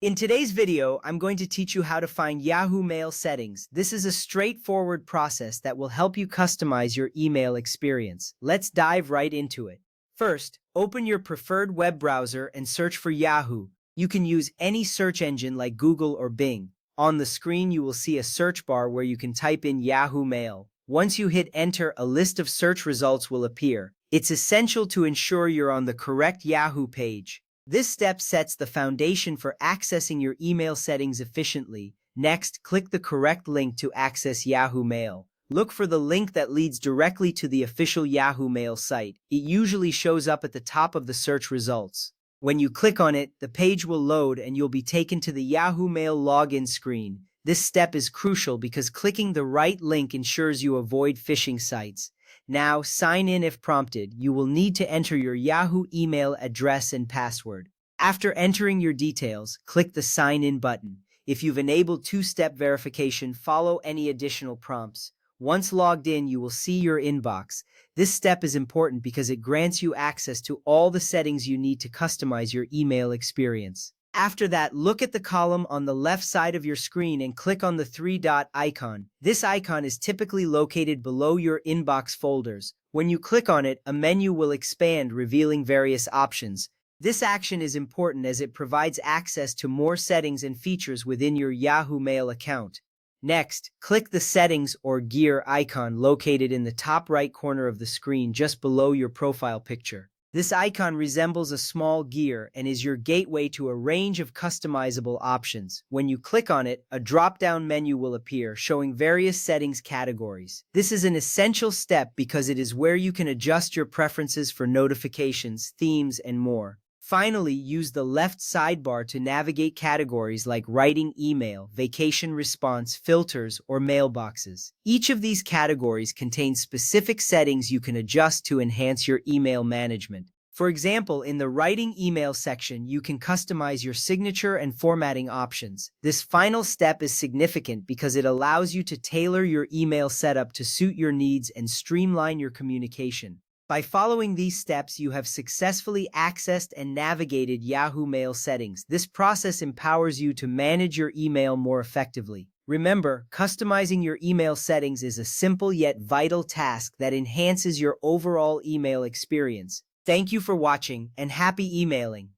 In today's video, I'm going to teach you how to find Yahoo Mail settings. This is a straightforward process that will help you customize your email experience. Let's dive right into it. First, open your preferred web browser and search for Yahoo. You can use any search engine like Google or Bing. On the screen, you will see a search bar where you can type in Yahoo Mail. Once you hit enter, a list of search results will appear. It's essential to ensure you're on the correct Yahoo page. This step sets the foundation for accessing your email settings efficiently. Next, click the correct link to access Yahoo Mail. Look for the link that leads directly to the official Yahoo Mail site. It usually shows up at the top of the search results. When you click on it, the page will load and you'll be taken to the Yahoo Mail login screen. This step is crucial because clicking the right link ensures you avoid phishing sites. Now, sign in if prompted. You will need to enter your Yahoo email address and password. After entering your details, click the Sign In button. If you've enabled two-step verification, follow any additional prompts. Once logged in, you will see your inbox. This step is important because it grants you access to all the settings you need to customize your email experience. After that, look at the column on the left side of your screen and click on the three-dot icon. This icon is typically located below your inbox folders. When you click on it, a menu will expand, revealing various options. This action is important as it provides access to more settings and features within your Yahoo Mail account. Next, click the Settings or Gear icon located in the top right corner of the screen just below your profile picture. This icon resembles a small gear and is your gateway to a range of customizable options. When you click on it, a drop-down menu will appear showing various settings categories. This is an essential step because it is where you can adjust your preferences for notifications, themes, and more. Finally, use the left sidebar to navigate categories like writing email, vacation response, filters, or mailboxes. Each of these categories contains specific settings you can adjust to enhance your email management. For example, in the writing email section, you can customize your signature and formatting options. This final step is significant because it allows you to tailor your email setup to suit your needs and streamline your communication. By following these steps, you have successfully accessed and navigated Yahoo Mail settings. This process empowers you to manage your email more effectively. Remember, customizing your email settings is a simple yet vital task that enhances your overall email experience. Thank you for watching, and happy emailing!